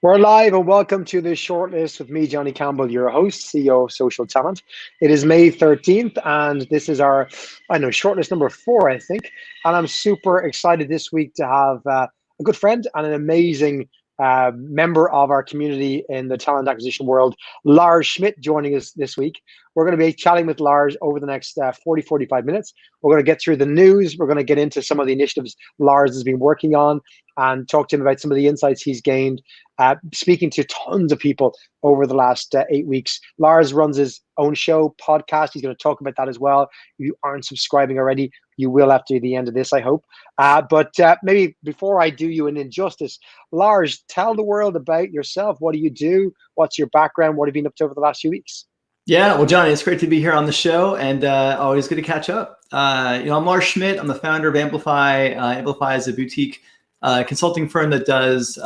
We're live and welcome to the Shortlist with me, Johnny Campbell, your host, CEO of SocialTalent. It is May 13th and this is our, Shortlist number 4, I think. And I'm super excited this week to have a good friend and an amazing member of our community in the talent acquisition world, Lars Schmidt, joining us this week. We're going to be chatting with Lars over the next 45 minutes. We're going to get through the news. We're going to get into some of the initiatives Lars has been working on and talk to him about some of the insights he's gained speaking to tons of people over the last 8 weeks. Lars runs his own show, podcast. He's going to talk about that as well. If you aren't subscribing already, you will after the end of this, I hope. But maybe before I do you an injustice, Lars, tell the world about yourself. What do you do? What's your background? What have you been up to over the last few weeks? Yeah, well, Johnny, it's great to be here on the show and always good to catch up. I'm Lars Schmidt. I'm the founder of Amplify. Amplify is a boutique consulting firm that does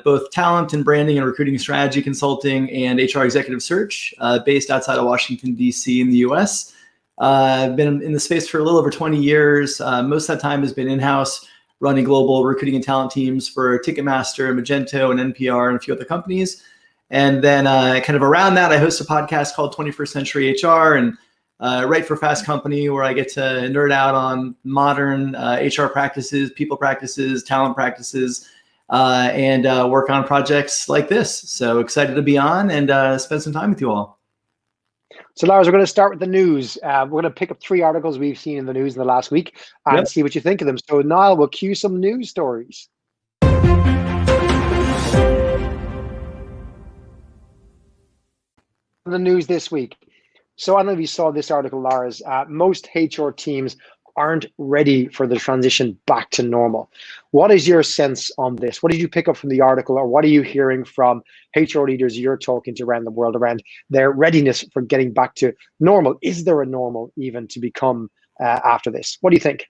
both talent and branding and recruiting strategy consulting and HR executive search based outside of Washington, D.C. in the U.S. I've been in the space for a little over 20 years. Most of that time has been in-house running global recruiting and talent teams for Ticketmaster, Magento, and NPR, and a few other companies. And then kind of around that, I host a podcast called 21st Century HR and write for Fast Company, where I get to nerd out on modern HR practices, people practices, talent practices, and work on projects like this. So excited to be on and spend some time with you all. So Lars, we're going to start with the news. We're going to pick up 3 articles we've seen in the news in the last week and see what you think of them. So Niall, we'll cue some news stories. The news this week. So I don't know if you saw this article, Lars. Most HR teams aren't ready for the transition back to normal. What is your sense on this? What did you pick up from the article, or what are you hearing from HR leaders you're talking to around the world around their readiness for getting back to normal? Is there a normal even to become after this? What do you think?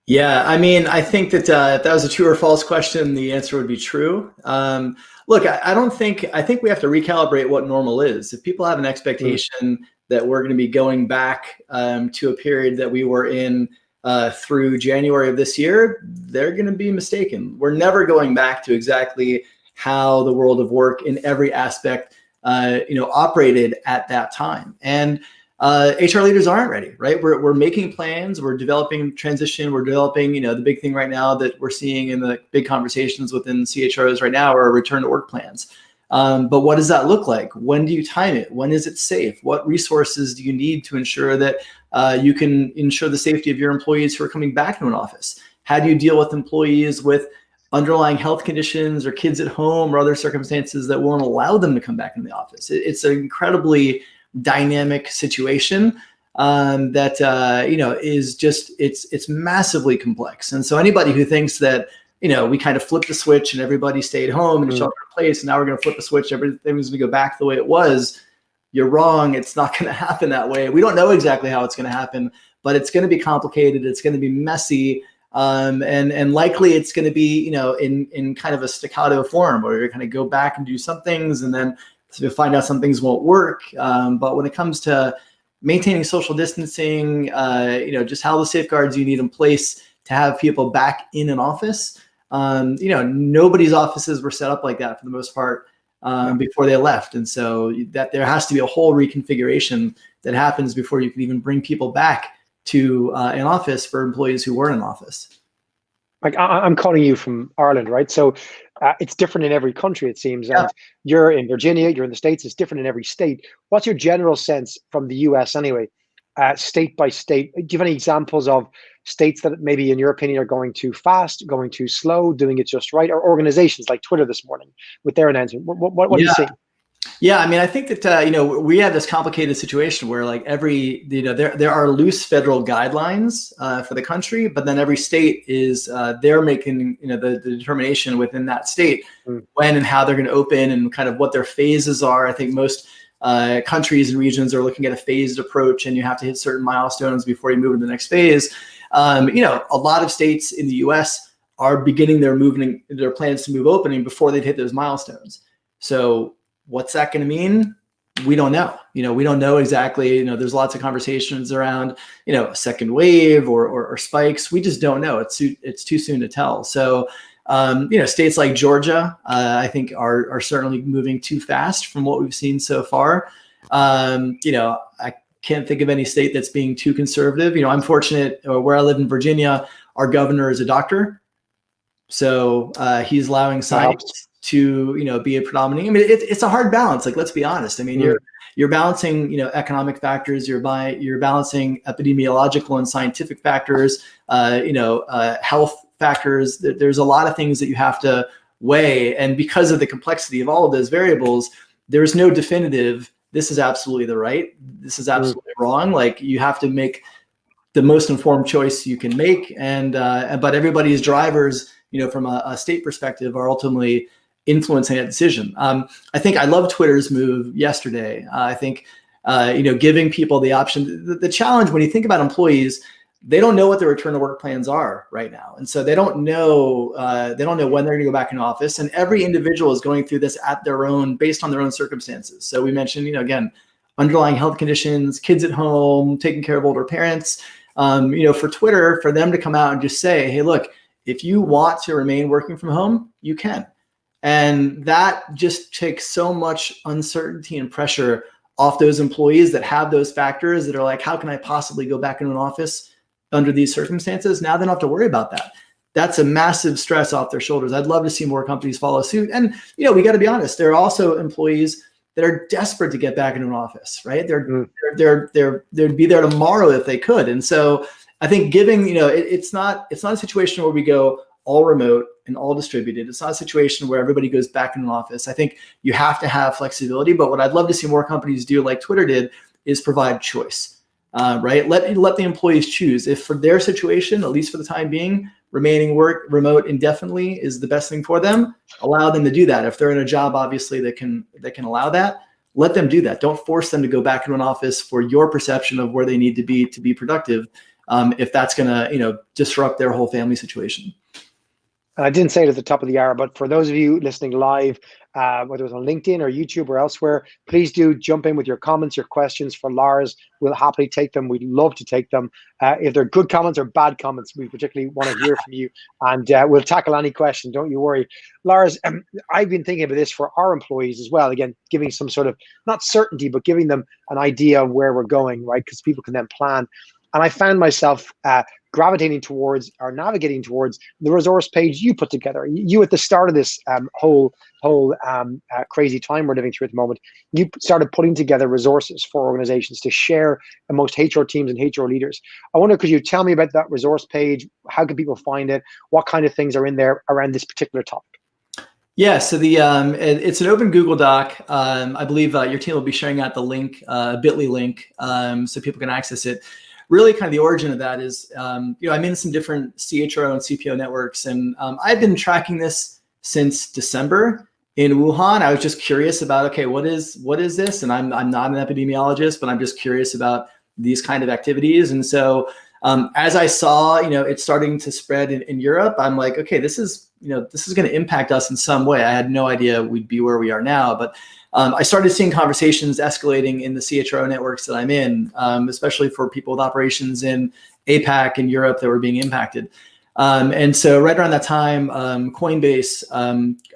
Yeah, I mean, I think that if that was a true or false question, the answer would be true. Look, I think we have to recalibrate what normal is. If people have an expectation that we're going to be going back to a period that we were in through January of this year, they're going to be mistaken. We're never going back to exactly how the world of work in every aspect, operated at that time. And HR leaders aren't ready, right? We're making plans, we're developing transition, we're developing, the big thing right now that we're seeing in the big conversations within CHROs right now are return to work plans. But what does that look like? When do you time it? When is it safe? What resources do you need to ensure that you can ensure the safety of your employees who are coming back to an office? How do you deal with employees with underlying health conditions or kids at home or other circumstances that won't allow them to come back in the office? It's an incredibly dynamic situation that is just it's massively complex. And so anybody who thinks that we kind of flipped the switch and everybody stayed home and shelter in place, and now we're going to flip the switch, everything's going to go back the way it was, you're wrong. It's not going to happen that way. We don't know exactly how it's going to happen, but it's going to be complicated. It's going to be messy. And likely it's going to be, in kind of a staccato form where you're going to go back and do some things and then to find out some things won't work. But when it comes to maintaining social distancing, just how the safeguards you need in place to have people back in an office, nobody's offices were set up like that for the most part before they left. And so that there has to be a whole reconfiguration that happens before you can even bring people back to an office for employees who weren't in office. Like I'm calling you from Ireland, right? So it's different in every country, it seems. Yeah. And you're in Virginia, you're in the States, it's different in every state. What's your general sense from the US anyway, state by state? Do you have any examples of states that maybe in your opinion are going too fast, going too slow, doing it just right, or organizations like Twitter this morning with their announcement? What do you see? Yeah, I mean, I think that we have this complicated situation where like there are loose federal guidelines for the country, but then every state is they're making the determination within that state when and how they're going to open and kind of what their phases are. I think most countries and regions are looking at a phased approach, and you have to hit certain milestones before you move to the next phase. A lot of states in the U.S. are beginning their plans to move opening before they've hit those milestones. So what's that going to mean? We don't know. We don't know exactly. There's lots of conversations around, a second wave or spikes. We just don't know. It's too soon to tell. So States like Georgia, I think are certainly moving too fast from what we've seen so far. I can't think of any state that's being too conservative. I'm fortunate where I live in Virginia, our governor is a doctor. So he's allowing science to, be a predominant. I mean, it's a hard balance. Like, let's be honest. I mean, you're balancing, economic factors. You're balancing epidemiological and scientific factors. Health factors. There's a lot of things that you have to weigh, and because of the complexity of all of those variables, there's no definitive. This is absolutely the right. This is absolutely wrong. Like, you have to make the most informed choice you can make, but everybody's drivers, from a state perspective, are ultimately influencing that decision. I think I love Twitter's move yesterday. I think, giving people the option. The challenge when you think about employees, they don't know what their return to work plans are right now, and so they don't know when they're going to go back in office. And every individual is going through this based on their own circumstances. So we mentioned, again, underlying health conditions, kids at home, taking care of older parents. For Twitter, for them to come out and just say, hey, look, if you want to remain working from home, you can. And that just takes so much uncertainty and pressure off those employees that have those factors that are like, how can I possibly go back into an office under these circumstances? Now they don't have to worry about that. That's a massive stress off their shoulders. I'd love to see more companies follow suit. And, we got to be honest, there are also employees that are desperate to get back into an office, right? They'd be there tomorrow if they could. And so I think giving, it's not a situation where we go all remote and all distributed. It's not a situation where everybody goes back in an office. I think you have to have flexibility, but what I'd love to see more companies do, like Twitter did, is provide choice, right? Let the employees choose. If for their situation, at least for the time being, remaining remote indefinitely is the best thing for them, allow them to do that. If they're in a job, obviously, that can allow that, let them do that. Don't force them to go back into an office for your perception of where they need to be productive, if that's going to, disrupt their whole family situation. I didn't say it at the top of the hour, but for those of you listening live, whether it's on LinkedIn or YouTube or elsewhere, please do jump in with your comments, your questions for Lars. We'll happily take them. We'd love to take them. If they're good comments or bad comments, we particularly want to hear from you, and we'll tackle any question. Don't you worry. Lars, I've been thinking about this for our employees as well. Again, giving some sort of, not certainty, but giving them an idea of where we're going, right? Because people can then plan. And I found myself gravitating towards or navigating towards the resource page you put together. You at the start of this whole crazy time we're living through at the moment, you started putting together resources for organizations to share amongst HR teams and HR leaders. I wonder, could you tell me about that resource page? How can people find it? What kind of things are in there around this particular topic? Yeah, so it's an open Google Doc. I believe your team will be sharing out the link, bit.ly link, so people can access it. Really, kind of the origin of that is, I'm in some different CHRO and CPO networks, and I've been tracking this since December in Wuhan. I was just curious about, okay, what is this? And I'm not an epidemiologist, but I'm just curious about these kind of activities. And so as I saw, it's starting to spread in Europe, I'm like, okay, this is going to impact us in some way. I had no idea we'd be where we are now, but I started seeing conversations escalating in the CHRO networks that I'm in, especially for people with operations in APAC and Europe that were being impacted. And so right around that time, Coinbase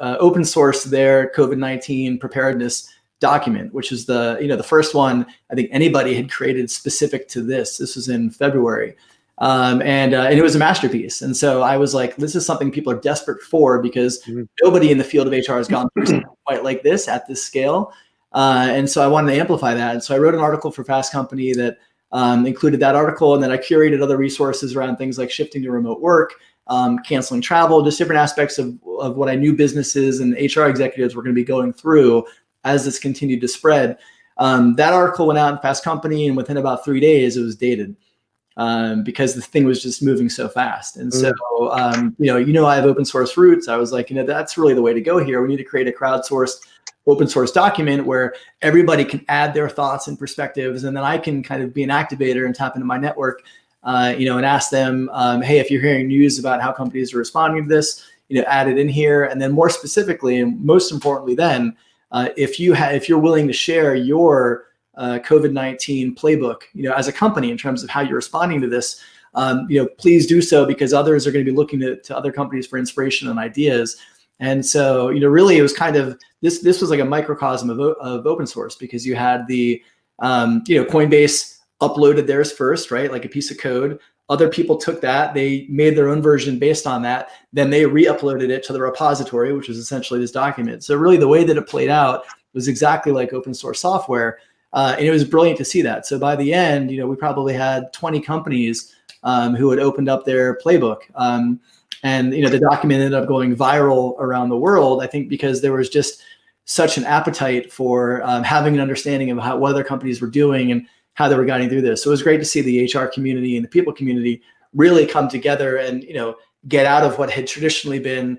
open sourced their COVID-19 preparedness document, which is the first one I think anybody had created specific to this. This was in February. And it was a masterpiece. And so I was like, this is something people are desperate for, because nobody in the field of HR has gone through something quite like this at this scale. And so I wanted to amplify that. And so I wrote an article for Fast Company that included that article. And then I curated other resources around things like shifting to remote work, canceling travel, just different aspects of what I knew businesses and HR executives were going to be going through as this continued to spread. That article went out in Fast Company, and within about 3 days, it was dated. Because the thing was just moving so fast. And so, I have open source roots. I was like, that's really the way to go here. We need to create a crowdsourced open source document where everybody can add their thoughts and perspectives. And then I can kind of be an activator and tap into my network, and ask them, hey, if you're hearing news about how companies are responding to this, add it in here. And then more specifically, and most importantly, then if you're willing to share your COVID-19 playbook, as a company in terms of how you're responding to this, please do so, because others are going to be looking to other companies for inspiration and ideas. And so, really it was kind of, this was like a microcosm of open source, because you had the, Coinbase uploaded theirs first, right? Like a piece of code. Other people took that, they made their own version based on that. Then they re-uploaded it to the repository, which was essentially this document. So really the way that it played out was exactly like open source software. And it was brilliant to see that. So by the end, we probably had 20 companies who had opened up their playbook. And the document ended up going viral around the world, I think, because there was just such an appetite for having an understanding of what other companies were doing and how they were guiding through this. So it was great to see the HR community and the people community really come together and, get out of what had traditionally been,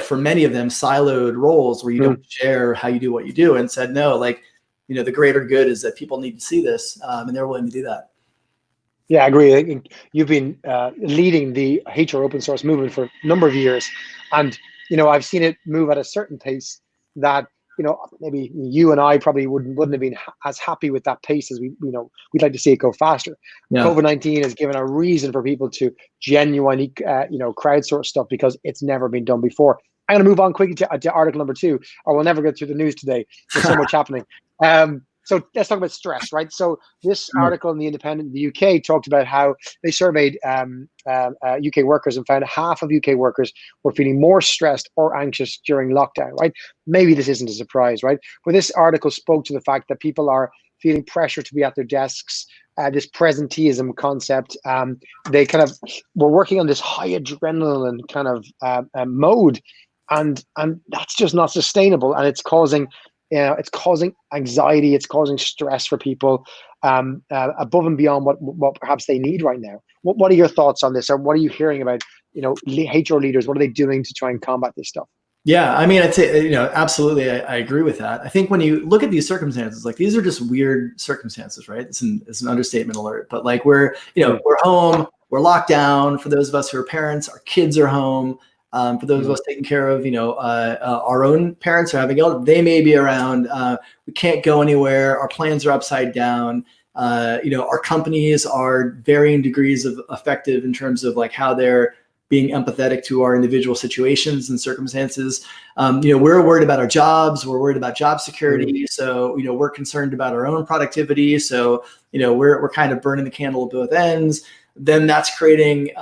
for many of them, siloed roles where you don't share how you do what you do, and said, no, like, the greater good is that people need to see this, and they're willing to do that. Yeah, I agree. You've been leading the HR open source movement for a number of years. And, I've seen it move at a certain pace that, maybe you and I probably wouldn't have been as happy with that pace as we'd like to see it go faster. Yeah. COVID-19 has given a reason for people to genuinely, crowdsource stuff, because it's never been done before. I'm going to move on quickly to article number 2, or we'll never get through the news today. There's so much happening. So let's talk about stress, right? So this article in The Independent in the UK talked about how they surveyed UK workers and found half of UK workers were feeling more stressed or anxious during lockdown, right? Maybe this isn't a surprise, right? But this article spoke to the fact that people are feeling pressure to be at their desks, this presenteeism concept. They kind of were working on this high adrenaline kind of mode, and that's just not sustainable, and it's causing anxiety, it's causing stress for people above and beyond what perhaps they need right now. What are your thoughts on this, or what are you hearing about HR leaders? What are they doing to try and combat this stuff? Yeah, I mean, I'd say, absolutely, I agree with that. I think when you look at these circumstances, like, these are just weird circumstances, right? It's an understatement alert, but like, we're home, we're locked down. For those of us who are parents, our kids are home. For those of us taking care of, our own parents are having ill, they may be around. We can't go anywhere. Our plans are upside down. Our companies are varying degrees of effective in terms of like how they're being empathetic to our individual situations and circumstances. We're worried about our jobs. We're worried about job security. So, we're concerned about our own productivity. So, we're kind of burning the candle at both ends. Then that's creating,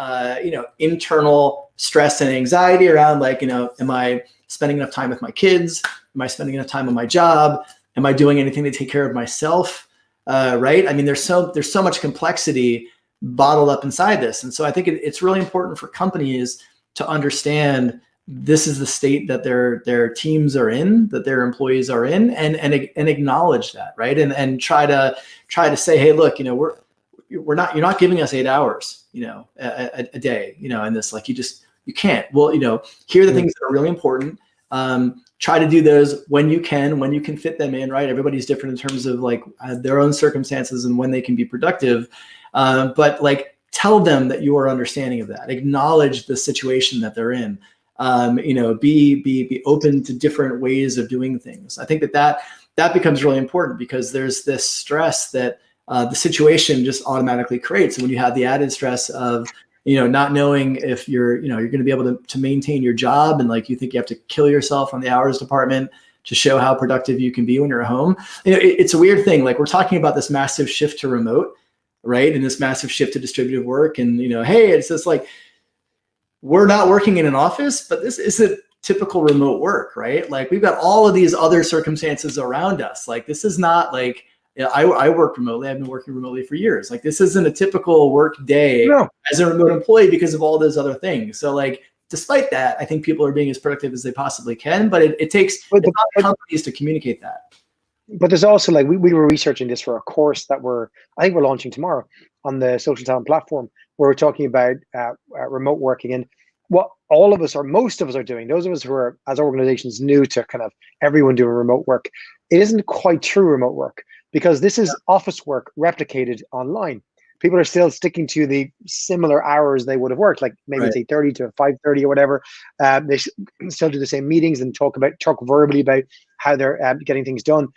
internal stress and anxiety around, like, am I spending enough time with my kids? Am I spending enough time on my job? Am I doing anything to take care of myself? Right? I mean, there's so much complexity bottled up inside this. And so I think it's really important for companies to understand this is the state that their teams are in, that their employees are in, and acknowledge that, right? And try to say, hey, look, you're not giving us 8 hours, a day, and this, like, you can't. Well, here are the things that are really important. Try to do those when you can fit them in, right? Everybody's different in terms of like their own circumstances and when they can be productive. But like, tell them that you are understanding of that. Acknowledge the situation that they're in. Be open to different ways of doing things. I think that becomes really important, because there's this stress that the situation just automatically creates. And when you have the added stress of, not knowing if you're going to be able to maintain your job, and like, you think you have to kill yourself on the hours department to show how productive you can be when you're at home. It's a weird thing. Like, we're talking about this massive shift to remote, right? And this massive shift to distributed work. And, hey, it's just like, we're not working in an office, but this isn't typical remote work, right? Like, we've got all of these other circumstances around us. Like, this is not like, I work remotely. I've been working remotely for years. Like, this isn't a typical work day as a remote employee because of all those other things. So like, despite that, I think people are being as productive as they possibly can, but it takes companies to communicate that. But there's also, like, we were researching this for a course that I think we're launching tomorrow on the SocialTalent platform, where we're talking about remote working, and what all of us, or most of us, are doing. Those of us who are, as organizations, new to kind of everyone doing remote work, it isn't quite true remote work, because this is office work replicated online. People are still sticking to the similar hours they would have worked, like maybe it's 8:30 to 5:30 or whatever. They still do the same meetings and talk verbally about how they're getting things done.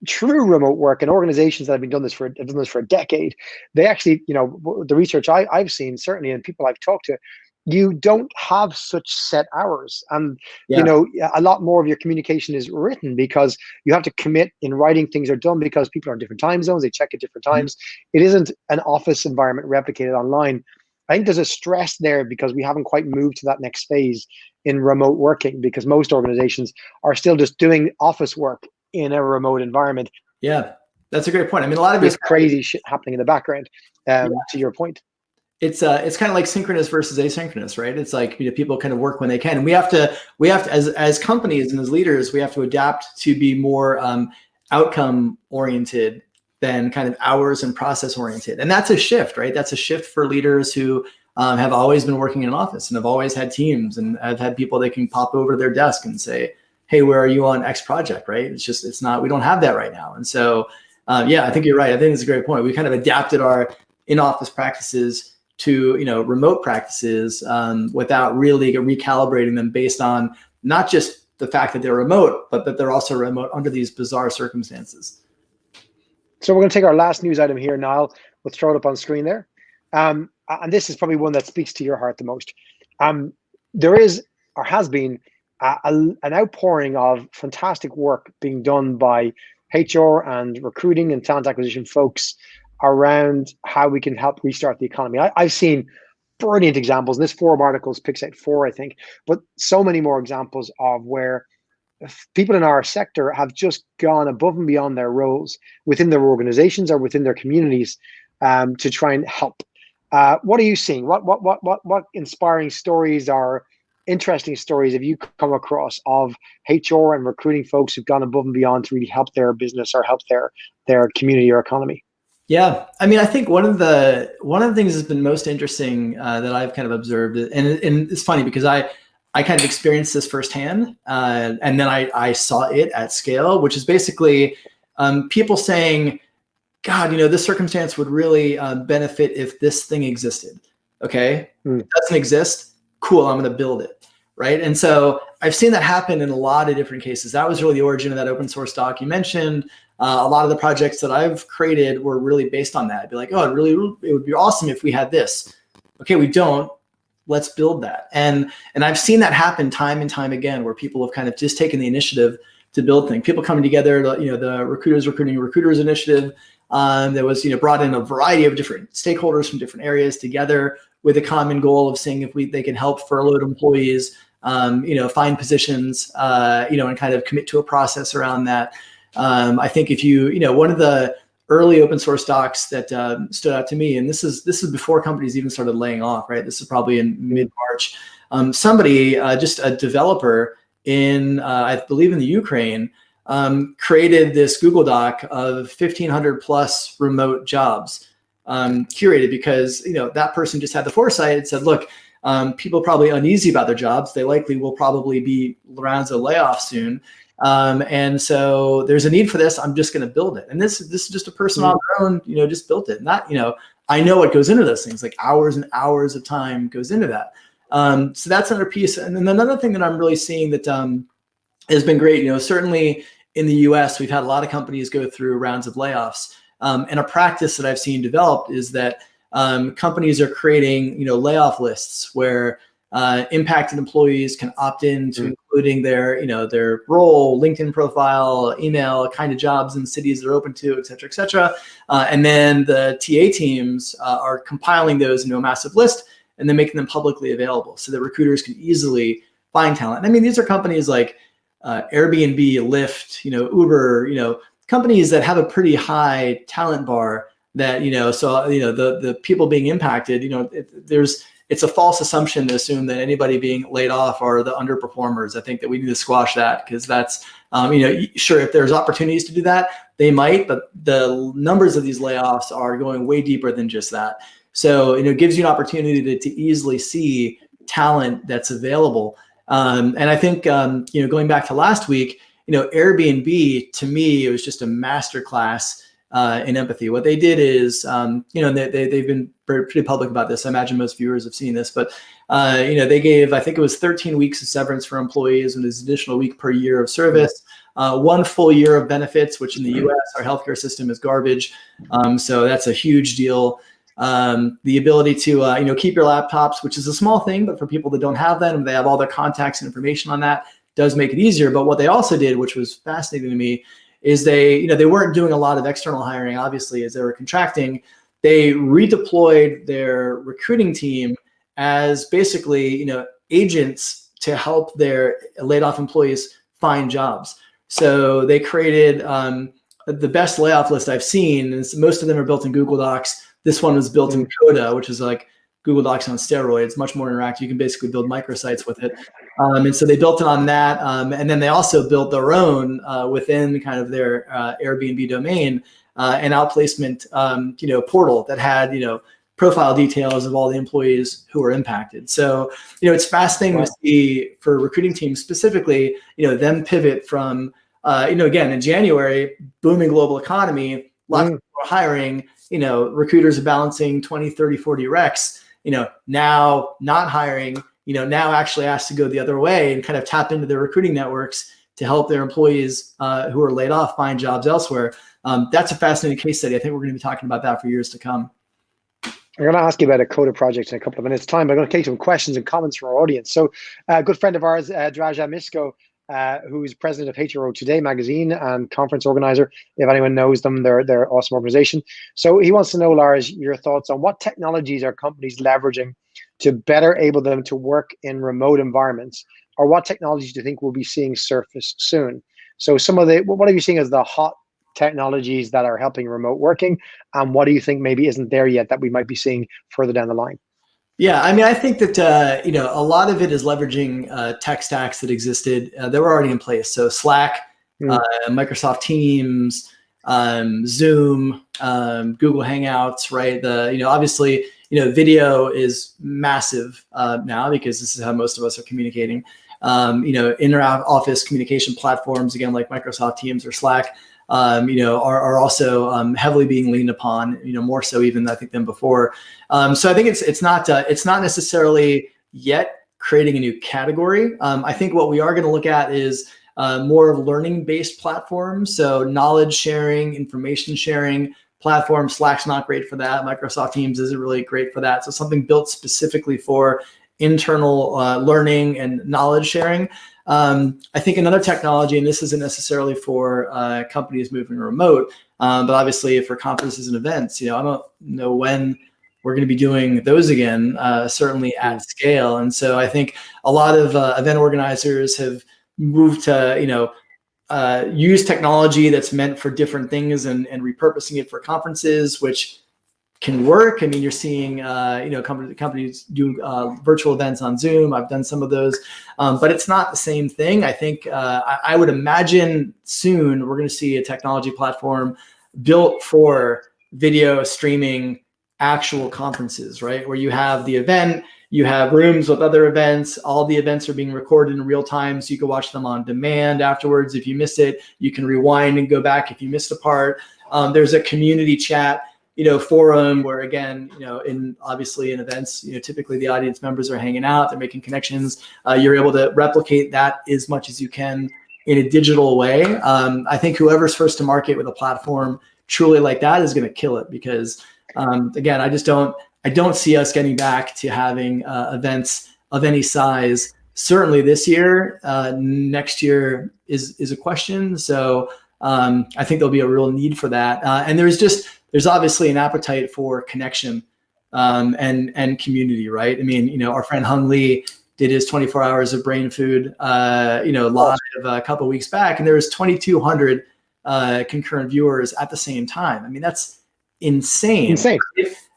true remote work and organizations that have done this for a decade, they actually, the research I've seen certainly, and people I've talked to, you don't have such set hours, and Yeah. a lot more of your communication is written because you have to commit in writing. Things are done because people are in different time zones, they check at different times. It isn't an office environment replicated online. I think there's a stress there because we haven't quite moved to that next phase in remote working, because most organizations are still just doing office work in a remote environment. Yeah, that's a great point. I mean, a lot of this crazy shit happening in the background. To your point, it's kind of like synchronous versus asynchronous, right? It's like, people kind of work when they can, and we have to as companies and as leaders, we have to adapt to be more outcome oriented than kind of hours and process oriented. And that's a shift, right? That's a shift for leaders who have always been working in an office and have always had teams and have had people that can pop over to their desk and say, hey, where are you on X project, right? It's not, we don't have that right now. And so, I think you're right. I think it's a great point. We kind of adapted our in-office practices to, remote practices without really recalibrating them based on not just the fact that they're remote, but that they're also remote under these bizarre circumstances. So we're going to take our last news item here, Niall. Let's throw it up on screen there. And this is probably one that speaks to your heart the most. There is, or has been, an outpouring of fantastic work being done by HR and recruiting and talent acquisition folks around how we can help restart the economy. I've seen brilliant examples. This forum articles picks out 4, I think, but so many more examples of where people in our sector have just gone above and beyond their roles within their organizations or within their communities to try and help. What are you seeing? What inspiring stories or interesting stories have you come across of HR and recruiting folks who've gone above and beyond to really help their business or help their community or economy? Yeah, I mean, I think one of the things that's been most interesting that I've kind of observed, and it's funny because I kind of experienced this firsthand, and then I saw it at scale, which is basically people saying, God, this circumstance would really benefit if this thing existed. Okay, It doesn't exist. Cool, I'm going to build it, right? And so I've seen that happen in a lot of different cases. That was really the origin of that open source doc you mentioned. A lot of the projects that I've created were really based on that. I'd be like, oh, it would be awesome if we had this. Okay, we don't. Let's build that. And I've seen that happen time and time again, where people have kind of just taken the initiative to build things. People coming together, the Recruiters Recruiting Recruiters initiative that was, brought in a variety of different stakeholders from different areas together with a common goal of seeing if they can help furloughed employees, find positions, and kind of commit to a process around that. I think if one of the early open source docs that stood out to me, and this is before companies even started laying off, right? This is probably in mid-March. Somebody, just a developer in, I believe in the Ukraine, created this Google Doc of 1,500 plus remote jobs curated because, that person just had the foresight and said, look, people are probably uneasy about their jobs. They likely will probably be rounds of layoffs soon. And so there's a need for this. I'm just going to build it. And this is just a person on their own, just built it. Not, I know what goes into those things, like hours and hours of time goes into that. So that's another piece. And then another thing that I'm really seeing that has been great, certainly in the US, we've had a lot of companies go through rounds of layoffs. And a practice that I've seen developed is that companies are creating, layoff lists where impacted employees can opt in to including their, their role, LinkedIn profile, email, kind of jobs and cities they're open to, et cetera, et cetera. And then the TA teams are compiling those into a massive list and then making them publicly available so that recruiters can easily find talent. I mean, these are companies like Airbnb, Lyft, Uber, companies that have a pretty high talent bar that, the people being impacted, it's a false assumption to assume that anybody being laid off are the underperformers. I think that we need to squash that because that's, sure, if there's opportunities to do that, they might, but the numbers of these layoffs are going way deeper than just that. So, it gives you an opportunity to easily see talent that's available. And I think, going back to last week, Airbnb, to me, it was just a masterclass in empathy. What they did is, they've been pretty public about this. I imagine most viewers have seen this, but, they gave, I think it was 13 weeks of severance for employees and this additional week per year of service. 1 full year of benefits, which in the US, our healthcare system is garbage. So that's a huge deal. The ability to keep your laptops, which is a small thing, but for people that don't have them, they have all their contacts and information on that, does make it easier. But what they also did, which was fascinating to me, is they weren't doing a lot of external hiring, obviously, as they were contracting. They redeployed their recruiting team as basically, agents to help their laid off employees find jobs. So they created the best layoff list I've seen. And most of them are built in Google Docs. This one was built in Coda, which is like Google Docs on steroids, much more interactive. You can basically build microsites with it. And so they built it on that. And then they also built their own within kind of their Airbnb domain, an outplacement portal that had, profile details of all the employees who were impacted. So, it's fascinating to see for recruiting teams specifically, them pivot from, again, in January, booming global economy, lots of people are hiring, recruiters are balancing 20, 30, 40 recs, now not hiring, now actually asked to go the other way and kind of tap into their recruiting networks to help their employees who are laid off find jobs elsewhere. That's a fascinating case study. I think we're going to be talking about that for years to come. I'm going to ask you about a Coda project in a couple of minutes' time, but I'm going to take some questions and comments from our audience. So a good friend of ours, Draja Misko, who's president of HRO Today magazine and conference organizer. If anyone knows them, they're an awesome organization. So he wants to know, Lars, your thoughts on what technologies are companies leveraging to better enable them to work in remote environments, or what technologies do you think we'll be seeing surface soon? So what are you seeing as the hot technologies that are helping remote working, and what do you think maybe isn't there yet that we might be seeing further down the line? Yeah, I mean, I think that a lot of it is leveraging tech stacks that existed that were already in place. So Slack, Microsoft Teams, Zoom, Google Hangouts, right? Obviously, video is massive now because this is how most of us are communicating. Inter-office communication platforms, again, like Microsoft Teams or Slack, are also heavily being leaned upon, more so even I think than before. So I think it's not necessarily yet creating a new category. I think what we are going to look at is more of learning-based platforms. So knowledge sharing, information sharing platforms. Slack's not great for that. Microsoft Teams isn't really great for that. So something built specifically for internal learning and knowledge sharing. I think another technology, and this isn't necessarily for companies moving remote, but obviously for conferences and events, I don't know when we're going to be doing those again, certainly at scale. And so I think a lot of event organizers have moved to, use technology that's meant for different things and repurposing it for conferences, which can work. I mean, you're seeing, companies do virtual events on Zoom. I've done some of those, but it's not the same thing. I think I would imagine soon we're going to see a technology platform built for video streaming actual conferences, right? Where you have the event, you have rooms with other events, all the events are being recorded in real time, so you can watch them on demand afterwards. If you miss it, you can rewind and go back if you missed a part. There's a community chat forum where, again, obviously in events, typically the audience members are hanging out, they're making connections. You're able to replicate that as much as you can in a digital way. I think whoever's first to market with a platform truly like that is going to kill it because, again, I don't see us getting back to having events of any size. Certainly this year. Next year is a question. So I think there'll be a real need for that. And there's obviously an appetite for connection and community, right? I mean, our friend Hung Lee did his 24 hours of brain food, live a couple of weeks back, and there was 2,200 concurrent viewers at the same time. I mean, that's insane.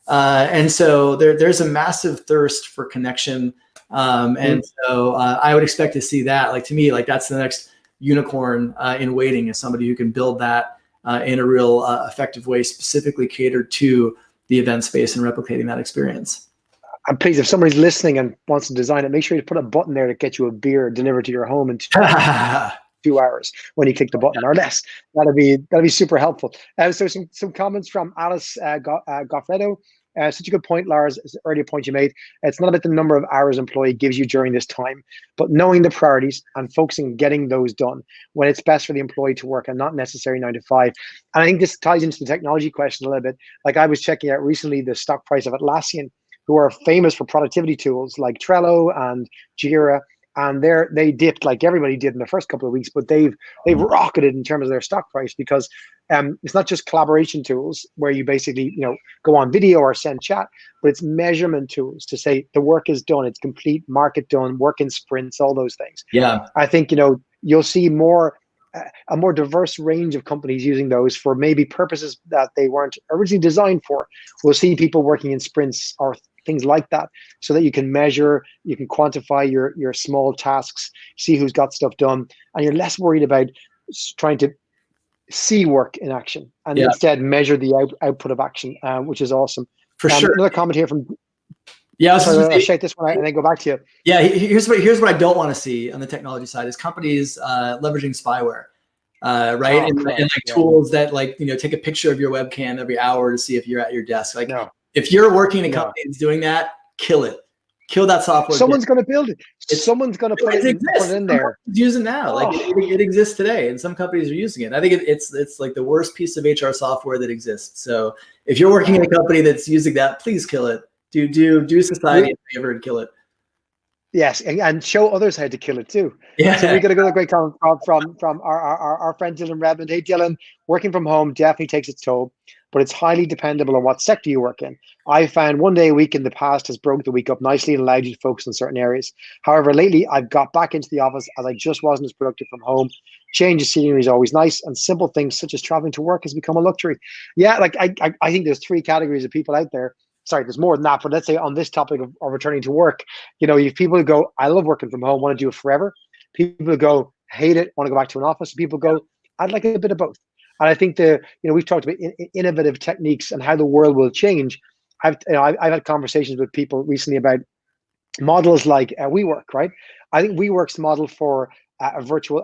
And so there's a massive thirst for connection. And so I would expect to see that. Like, to me, like that's the next unicorn in waiting, is somebody who can build that in a real effective way, specifically catered to the event space and replicating that experience. And please, if somebody's listening and wants to design it, make sure you put a button there to get you a beer delivered to your home in 2 hours when you click the button or less. That'll be super helpful. So some comments from Alice Goffredo. such a good point, Lars. It's an earlier point you made. It's not about the number of hours employee gives you during this time, but knowing the priorities and focusing on getting those done when it's best for the employee to work and not necessarily 9 to 5. And I think this ties into the technology question a little bit. Like I was checking out recently the stock price of Atlassian, who are famous for productivity tools like Trello and Jira. And they dipped like everybody did in the first couple of weeks, but they've rocketed in terms of their stock price because it's not just collaboration tools where you basically go on video or send chat, but it's measurement tools to say the work is done, it's complete, market done, work in sprints, all those things. Yeah, I think you'll see a more diverse range of companies using those for maybe purposes that they weren't originally designed for. We'll see people working in sprints or things like that, so that you can measure, you can quantify your small tasks, see who's got stuff done, and you're less worried about trying to see work in action and instead measure the output of action, which is awesome. For sure. Another comment here from I'll shake this one out and then go back to you. Yeah, here's what I don't want to see on the technology side is companies leveraging spyware, right? And like tools that take a picture of your webcam every hour to see if you're at your desk. Like if you're working in a company that's doing that, kill it. Kill that software. Someone's going to build it. Someone's going to put it in there. It's using now. Like it exists today, and some companies are using it. I think it's like the worst piece of HR software that exists. So if you're working in a company that's using that, please kill it. Do society a favor and kill it. Yes, and show others how to kill it too. Yeah. So we got a great comment from our friend Dylan Redmond. Hey Dylan, working from home definitely takes its toll, but it's highly dependable on what sector you work in. I found 1 day a week in the past has broke the week up nicely and allowed you to focus on certain areas. However, lately I've got back into the office as I just wasn't as productive from home. Change of scenery is always nice, and simple things such as traveling to work has become a luxury. Yeah, like I think there's 3 categories of people out there. Sorry, there's more than that, but let's say on this topic of returning to work, you have people who go, I love working from home, want to do it forever. People who go, hate it, want to go back to an office. People go, I'd like a bit of both. And I think we've talked about innovative techniques and how the world will change. I've had conversations with people recently about models like WeWork, right? I think WeWork's model for a virtual,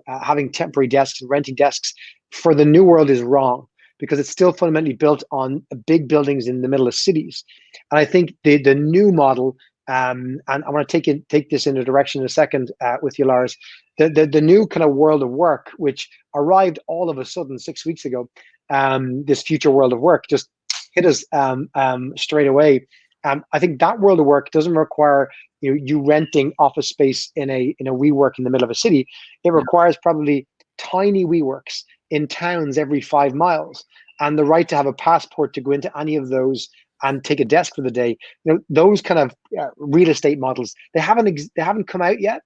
having temporary desks and renting desks for the new world is wrong, because it's still fundamentally built on big buildings in the middle of cities. And I think the new model, and I want to take this in a direction in a second with you, Lars, the new kind of world of work, which arrived all of a sudden 6 weeks ago, this future world of work just hit us straight away. I think that world of work doesn't require you renting office space in a WeWork in the middle of a city. It requires probably tiny WeWorks in towns every 5 miles, and the right to have a passport to go into any of those and take a desk for the day. Those kind of real estate models, they haven't come out yet,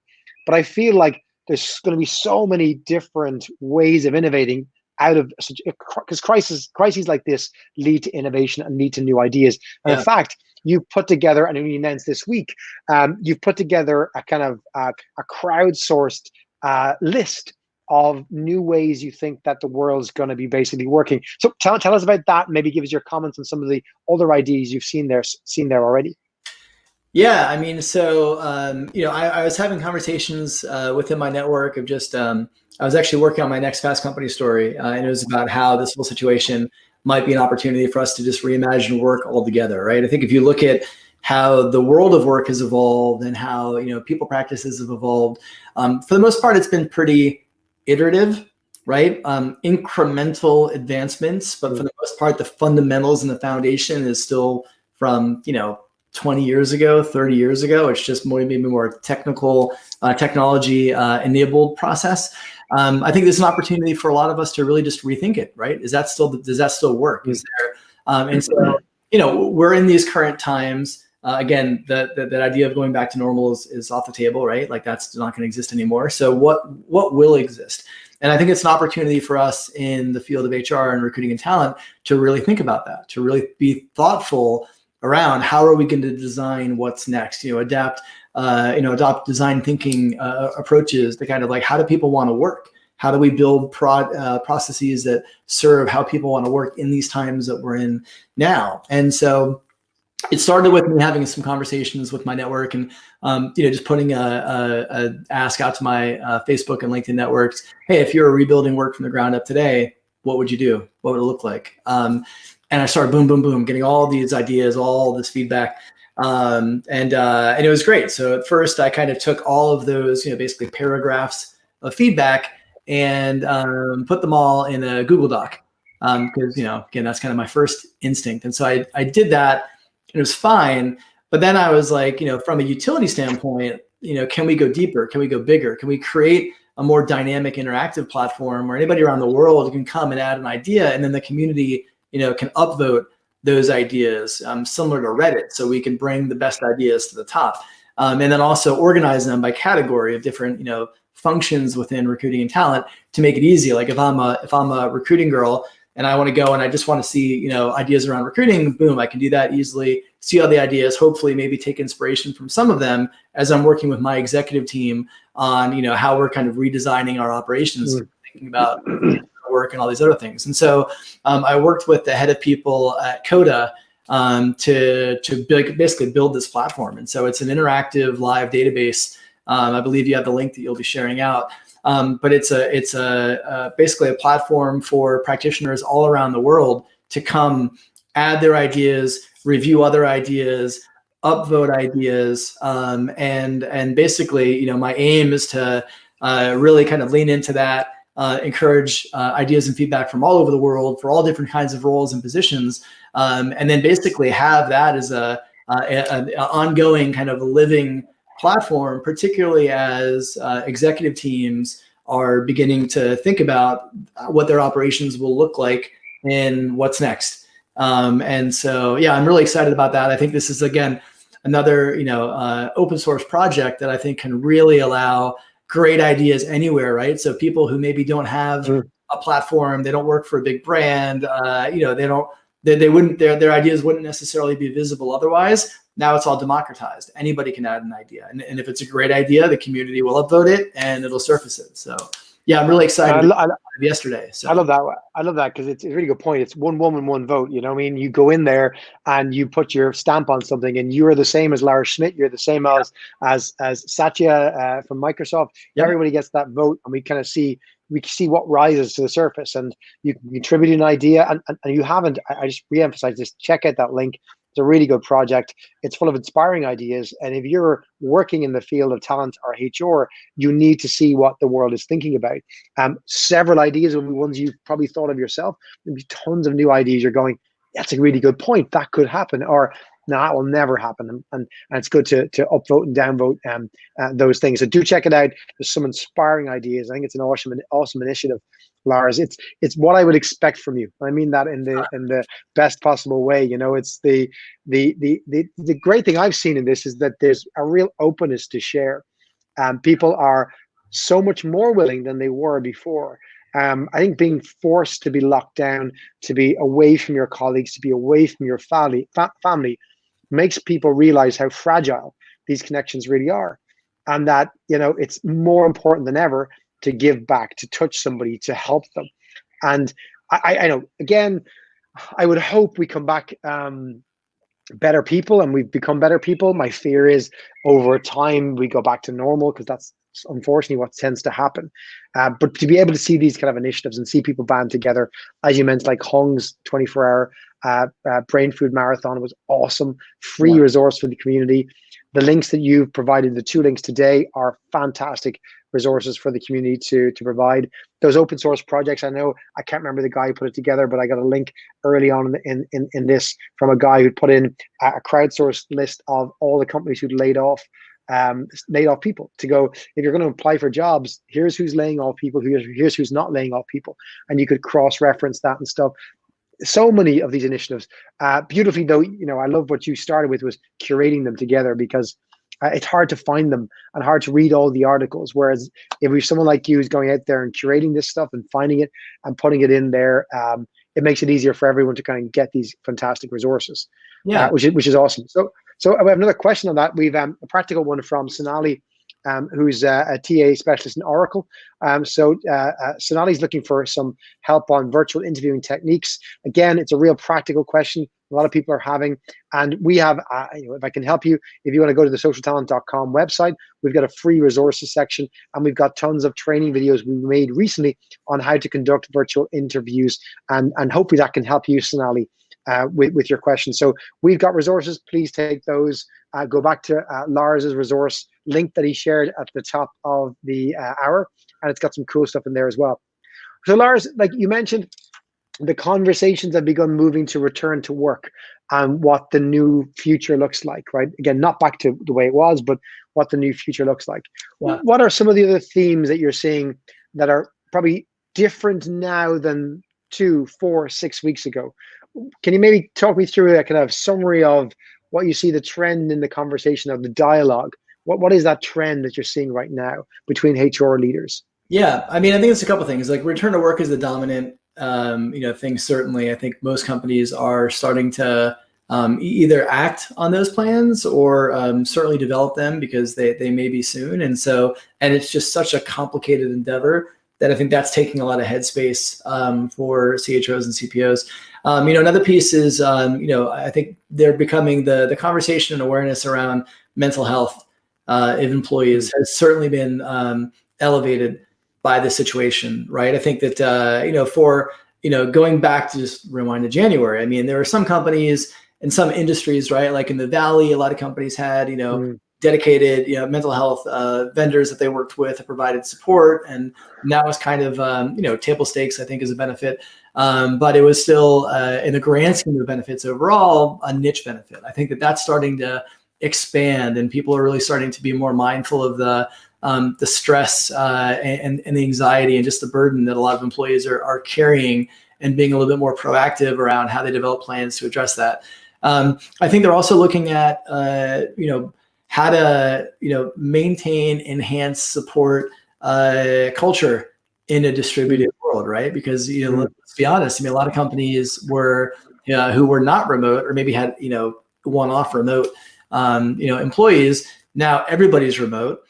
but I feel like there's going to be so many different ways of innovating out of such, because crises like this lead to innovation and lead to new ideas. And in fact, you've put together, and you announced this week, you've put together a kind of a crowdsourced list of new ways you think that the world's going to be basically working. So tell us about that. Maybe give us your comments on some of the other ideas you've seen there already. Yeah, I mean, so I was having conversations within my network of just I was actually working on my next Fast Company story, and it was about how this whole situation might be an opportunity for us to just reimagine work altogether, right? I think if you look at how the world of work has evolved and how people practices have evolved, for the most part, it's been pretty iterative, right? Incremental advancements, but for the most part, the fundamentals and the foundation is still from 20 years ago, 30 years ago. It's just maybe more technical, technology enabled process. I think there's an opportunity for a lot of us to really just rethink it, right? Does that still work? Is there, and so, we're in these current times. Again, that idea of going back to normal is off the table, right? Like that's not going to exist anymore. So what will exist? And I think it's an opportunity for us in the field of HR and recruiting and talent to really think about that, to really be thoughtful around how are we going to design what's next, adopt design thinking approaches to kind of like, how do people want to work? How do we build processes that serve how people want to work in these times that we're in now? And so it started with me having some conversations with my network and, just putting a ask out to my Facebook and LinkedIn networks. Hey, if you're rebuilding work from the ground up today, what would you do? What would it look like? And I started boom, boom, boom, getting all these ideas, all this feedback. And it was great. So at first I kind of took all of those, basically paragraphs of feedback and put them all in a Google Doc. Because, again, that's kind of my first instinct. And so I did that, and it was fine. But then I was like, from a utility standpoint, can we go deeper? Can we go bigger? Can we create a more dynamic, interactive platform where anybody around the world can come and add an idea, and then the community, can upvote those ideas, similar to Reddit, so we can bring the best ideas to the top, and then also organize them by category of different, functions within recruiting and talent to make it easy. Like if I'm a recruiting girl and I want to go and I just want to see, ideas around recruiting, boom, I can do that easily, see all the ideas, hopefully maybe take inspiration from some of them as I'm working with my executive team on, how we're kind of redesigning our operations, thinking about work and all these other things. And so I worked with the head of people at Coda to basically build this platform. And so it's an interactive live database. I believe you have the link that you'll be sharing out. But it's basically a platform for practitioners all around the world to come add their ideas, review other ideas, upvote ideas, and basically, my aim is to really kind of lean into that, encourage ideas and feedback from all over the world for all different kinds of roles and positions, and then basically have that as an ongoing kind of living platform, particularly as executive teams are beginning to think about what their operations will look like and what's next. And so, yeah, I'm really excited about that. I think this is, again, another, open source project that I think can really allow great ideas anywhere, right? So people who maybe don't have a platform, they don't work for a big brand, their ideas wouldn't necessarily be visible otherwise. Now it's all democratized. Anybody can add an idea. And if it's a great idea, the community will upvote it and it'll surface it. So yeah, I'm really excited yesterday. So I love that. I love that because it's a really good point. It's one woman, one vote. You know what I mean? You go in there and you put your stamp on something, and you're the same as Lars Schmidt. You're the same as Satya from Microsoft. Yep. Everybody gets that vote, and we see what rises to the surface, and you can contribute an idea, and you haven't. I just reemphasize this. Check out that link. It's a really good project. It's full of inspiring ideas. And if you're working in the field of talent or HR, you need to see what the world is thinking about. Several ideas will be ones you've probably thought of yourself. There'll be tons of new ideas. You're going, that's a really good point. That could happen. Or no, that will never happen. And it's good to upvote and downvote those things. So do check it out. There's some inspiring ideas. I think it's an awesome initiative, Lars. It's what I would expect from you. I mean that in the best possible way. It's the great thing I've seen in this is that there's a real openness to share. People are so much more willing than they were before. I think being forced to be locked down, to be away from your colleagues, to be away from your family makes people realize how fragile these connections really are. And that, it's more important than ever to give back, to touch somebody, to help them. And I know, again, I would hope we come back better people, and we've become better people. My fear is over time we go back to normal, because that's unfortunately what tends to happen. But to be able to see these kind of initiatives and see people band together, as you mentioned, like Hong's 24-hour brain food marathon was awesome. Free resource for the community. The links that you've provided, the 2 links today, are fantastic resources for the community to provide. Those open source projects, I know, I can't remember the guy who put it together, but I got a link early on in this from a guy who put in a crowdsourced list of all the companies who'd laid off people, to go, if you're going to apply for jobs, here's who's laying off people, here's who's not laying off people, and you could cross-reference that and stuff. So many of these initiatives, beautifully though, I love what you started with, was curating them together, because it's hard to find them and hard to read all the articles. Whereas if we have someone like you who's going out there and curating this stuff and finding it and putting it in there, it makes it easier for everyone to kind of get these fantastic resources, which is awesome. So I have another question on that. We've a practical one from Sonali, who's a TA specialist in Oracle. Sonali's looking for some help on virtual interviewing techniques. Again, it's a real practical question a lot of people are having. And we have, if I can help you, if you want to go to the socialtalent.com website, we've got a free resources section, and we've got tons of training videos we made recently on how to conduct virtual interviews. And hopefully that can help you, Sonali. with your question. So we've got resources. Please take those. Go back to Lars's resource link that he shared at the top of the hour, and it's got some cool stuff in there as well. So Lars, like you mentioned, the conversations have begun moving to return to work and what the new future looks like, right? Again, not back to the way it was, but what the new future looks like. Yeah. What are some of the other themes that you're seeing that are probably different now than 2, 4, 6 weeks ago? Can you maybe talk me through a kind of summary of what you see the trend in the conversation of the dialogue? What is that trend that you're seeing right now between HR leaders? Yeah, I mean, I think it's a couple of things. Like return to work is the dominant, thing. Certainly, I think most companies are starting to either act on those plans or certainly develop them because they may be soon. And it's just such a complicated endeavor that I think that's taking a lot of headspace for CHROs and CPOs. Another piece is, I think they're becoming the conversation and awareness around mental health of employees has certainly been elevated by the situation, right? I think that, going back to just rewind to January, I mean, there are some companies in some industries, right? Like in the Valley, a lot of companies had, dedicated, mental health vendors that they worked with that provided support. And that was kind of, table stakes, I think, is a benefit. But it was still, in the grand scheme of benefits overall, a niche benefit. I think that that's starting to expand and people are really starting to be more mindful of the stress and the anxiety and just the burden that a lot of employees are carrying and being a little bit more proactive around how they develop plans to address that. I think they're also looking at, how to, maintain, enhance, support culture in a distributed world, right? Because, let's be honest, I mean, a lot of companies who were not remote or maybe had, one-off remote, employees. Now everybody's remote.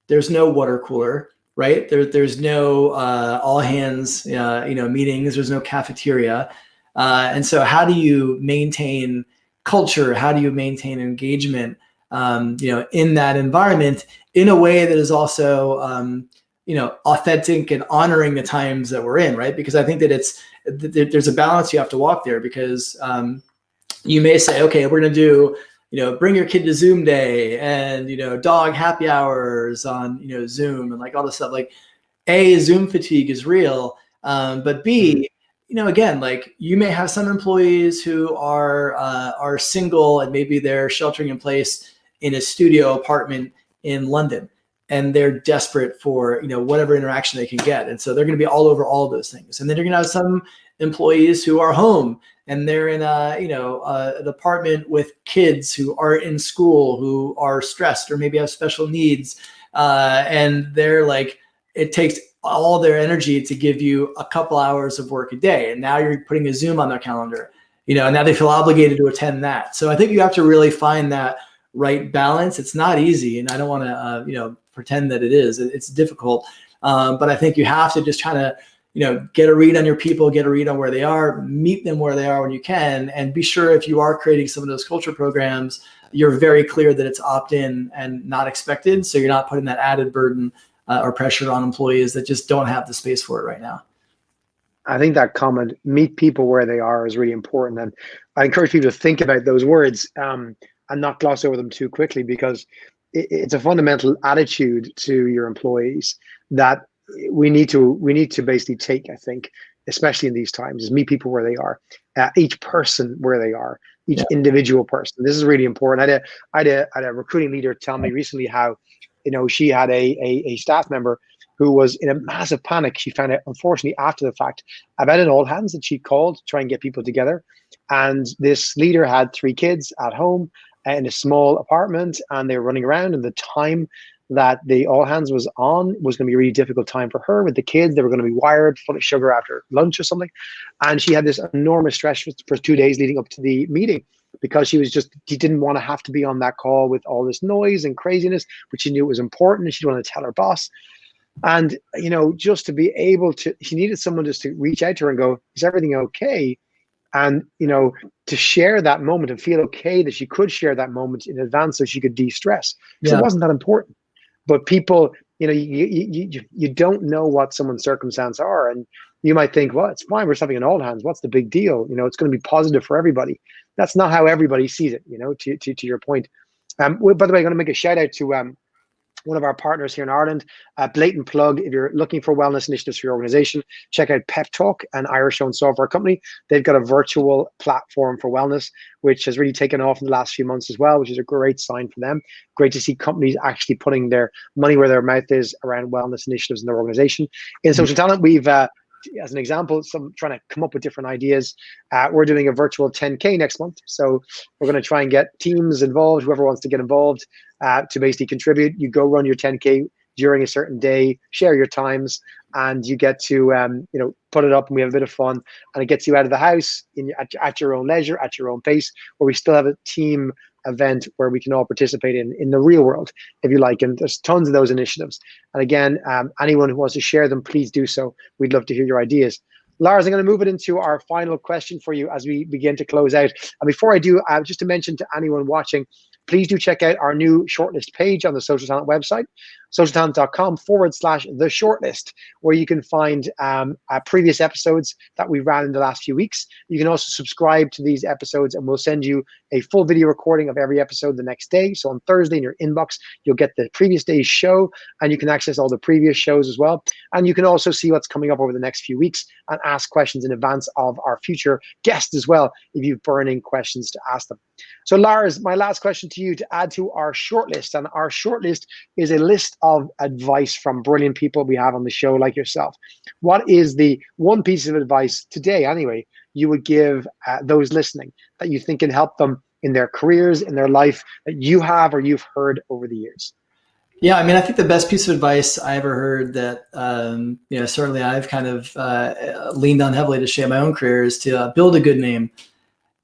There's no water cooler, right? There's no all hands, meetings. There's no cafeteria. And so how do you maintain culture? How do you maintain engagement, in that environment in a way that is also, authentic and honoring the times that we're in, right? Because I think that there's a balance you have to walk there because you may say, okay, we're going to do, bring your kid to Zoom day and, dog happy hours on, Zoom and like all this stuff. Like A, Zoom fatigue is real. But B, again, like you may have some employees who are single and maybe they're sheltering in place in a studio apartment in London and they're desperate for, whatever interaction they can get. And so they're going to be all over all of those things. And then you're going to have some employees who are home and they're in an apartment with kids who are in school, who are stressed or maybe have special needs. And they're like, it takes all their energy to give you a couple hours of work a day. And now you're putting a Zoom on their calendar, and now they feel obligated to attend that. So I think you have to really find that right balance. It's not easy. And I don't want to, pretend that it is. It's difficult. But I think you have to just try to, get a read on your people, get a read on where they are, meet them where they are when you can, and be sure if you are creating some of those culture programs, you're very clear that it's opt-in and not expected. So you're not putting that added burden or pressure on employees that just don't have the space for it right now. I think that comment, meet people where they are, is really important. And I encourage people to think about those words and not gloss over them too quickly, because it's a fundamental attitude to your employees that we need to basically take, I think, especially in these times, is meet people where they are, each person where they are, each individual person. This is really important. I had a recruiting leader tell me recently how, she had a staff member who was in a massive panic. She found out, unfortunately, after the fact, about an all hands that she called to try and get people together. And this leader had 3 kids at home in a small apartment, and they were running around, and the time that the all hands was on was going to be a really difficult time for her with the kids. They were going to be wired full of sugar after lunch or something. And she had this enormous stress for 2 days leading up to the meeting, because she didn't want to have to be on that call with all this noise and craziness, but she knew it was important and she didn't want to tell her boss. And, just to be able to, she needed someone just to reach out to her and go, is everything okay? And, to share that moment and feel okay that she could share that moment in advance so she could de-stress. Because it wasn't that important. But people, you don't know what someone's circumstances are. And You might think, well, it's fine. We're just having an all hands. What's the big deal? It's going to be positive for everybody. That's not how everybody sees it. To your point. By the way, I'm going to make a shout out to one of our partners here in Ireland. Blatant plug: if you're looking for wellness initiatives for your organization, check out Pep Talk, an Irish-owned software company. They've got a virtual platform for wellness, which has really taken off in the last few months as well, which is a great sign for them. Great to see companies actually putting their money where their mouth is around wellness initiatives in their organization. In Social Talent, we've as an example, trying to come up with different ideas. We're doing a virtual 10K next month. So we're going to try and get teams involved, whoever wants to get involved, to basically contribute. You go run your 10K during a certain day, share your times, and you get to put it up, and we have a bit of fun, and it gets you out of the house at your own leisure, at your own pace, where we still have a team event where we can all participate in the real world, if you like. And there's tons of those initiatives. And again, anyone who wants to share them, please do so. We'd love to hear your ideas. Lars, I'm going to move it into our final question for you as we begin to close out. And before I do, just to mention to anyone watching, please do check out our new shortlist page on the Social Talent website, socialtalent.com/the shortlist, where you can find previous episodes that we ran in the last few weeks. You can also subscribe to these episodes, and we'll send you a full video recording of every episode the next day. So on Thursday in your inbox, you'll get the previous day's show, and you can access all the previous shows as well. And you can also see what's coming up over the next few weeks and ask questions in advance of our future guests as well, if you've burning questions to ask them. So Lars, my last question to you, to add to our shortlist. And our shortlist is a list of advice from brilliant people we have on the show, like yourself. What is the one piece of advice today, anyway, you would give those listening that you think can help them in their careers, in their life, that you have or you've heard over the years? Yeah, I mean, I think the best piece of advice I ever heard that, certainly I've kind of leaned on heavily to shape my own career is to build a good name.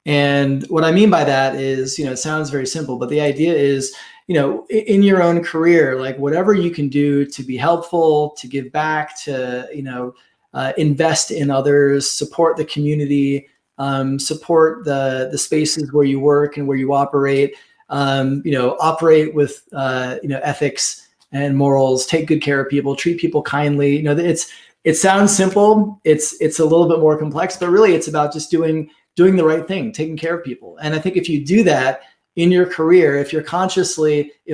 And what I mean by that is, it sounds very simple, but the idea is, in your own career, like whatever you can do to be helpful, to give back, to, invest in others, support the community, support the spaces where you work and where you operate, operate with, ethics and morals, take good care of people, treat people kindly. It sounds simple. It's a little bit more complex, but really it's about just doing the right thing, taking care of people. And I think if you do that in your career, if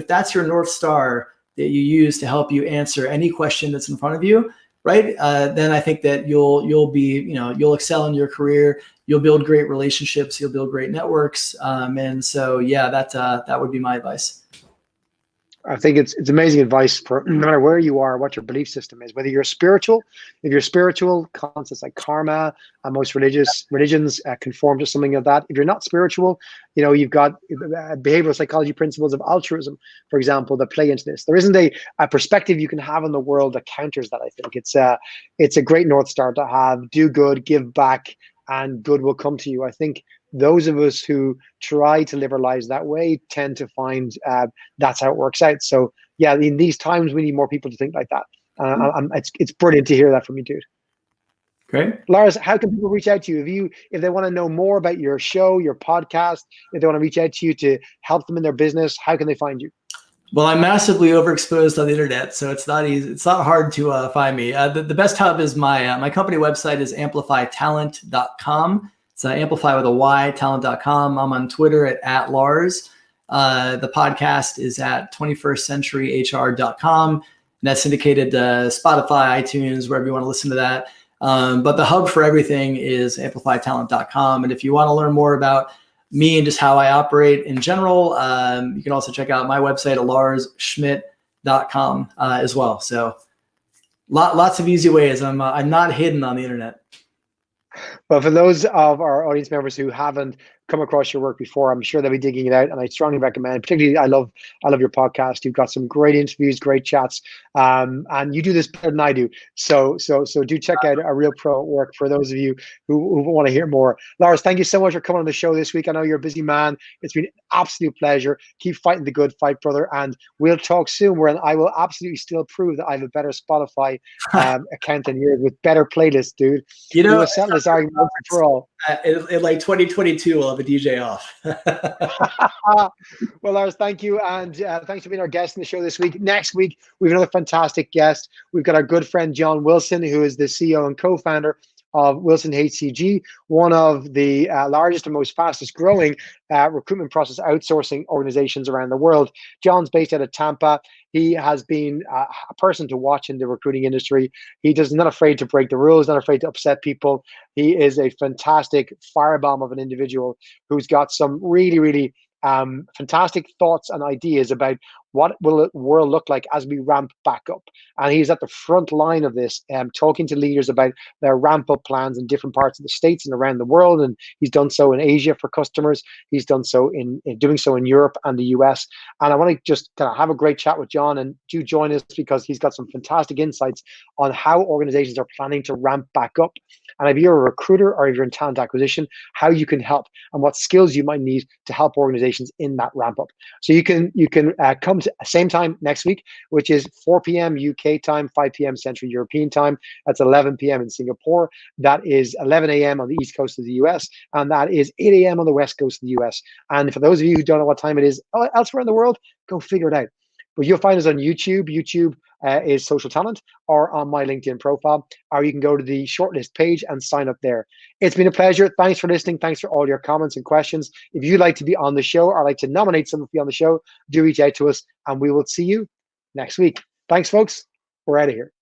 that's your North Star that you use to help you answer any question that's in front of you, right? Then I think that you'll excel in your career. You'll build great relationships. You'll build great networks. And so, yeah, that would be my advice. I think it's amazing advice for no matter where you are, what your belief system is, whether you're spiritual. If you're spiritual, concepts like karma and most religions conform to something of that. If you're not spiritual, you've got behavioral psychology principles of altruism, for example, that play into this. There isn't a perspective you can have on the world that counters that. I think it's a great North Star to have. Do good, give back, and good will come to you. I think those of us who try to live our lives that way tend to find that's how it works out. So yeah, in these times, we need more people to think like that. It's brilliant to hear that from you, dude. Great. Lars, how can people reach out to you if they want to know more about your show, your podcast, if they want to reach out to you to help them in their business? How can they find you? Well, I'm massively overexposed on the internet, so it's not easy. It's not hard to find me. The best hub is my company website is amplifytalent.com. It's Amplify with a Y, talent.com. I'm on Twitter at Lars. The podcast is at 21stcenturyhr.com. And that's syndicated to Spotify, iTunes, wherever you want to listen to that. But the hub for everything is amplifytalent.com. And if you want to learn more about me and just how I operate in general, you can also check out my website at larsschmidt.com as well. So lots of easy ways. I'm not hidden on the internet. Well, for those of our audience members who haven't come across your work before, I'm sure they'll be digging it out, and I strongly recommend. Particularly, I love your podcast. You've got some great interviews, great chats, and you do this better than I do. So do check out A Real Pro at Work for those of you who want to hear more. Lars, thank you so much for coming on the show this week. I know you're a busy man. It's been an absolute pleasure. Keep fighting the good fight, brother, and we'll talk soon. Where I will absolutely still prove that I have a better Spotify account than yours with better playlists, dude. You know, settle this this argument once and for all. In like 2022, we'll have a DJ off. Well, Lars, thank you. And thanks for being our guest in the show this week. Next week, we have another fantastic guest. We've got our good friend, John Wilson, who is the CEO and co-founder of Wilson HCG, one of the largest and most fastest growing recruitment process outsourcing organizations around the world. John's based out of Tampa. He has been a person to watch in the recruiting industry. He's not afraid to break the rules, not afraid to upset people. He is a fantastic firebomb of an individual who's got some really, really fantastic thoughts and ideas about what will the world look like as we ramp back up. And he's at the front line of this, talking to leaders about their ramp up plans in different parts of the States and around the world. And he's done so in Asia for customers. He's done so in doing so in Europe and the US. And I want to just kind of have a great chat with John, and do join us because he's got some fantastic insights on how organizations are planning to ramp back up. And if you're a recruiter or if you're in talent acquisition, how you can help and what skills you might need to help organizations in that ramp up. So you can come to the same time next week, which is 4 p.m. UK time, 5 p.m. Central European time. That's 11 p.m. in Singapore. That is 11 a.m. on the East Coast of the US. And that is 8 a.m. on the West Coast of the US. And for those of you who don't know what time it is elsewhere in the world, go figure it out. But you'll find us on YouTube. YouTube is SocialTalent, or on my LinkedIn profile, or you can go to the Shortlist page and sign up there. It's been a pleasure. Thanks for listening. Thanks for all your comments and questions. If you'd like to be on the show or like to nominate someone to be on the show, do reach out to us, and we will see you next week. Thanks, folks. We're out of here.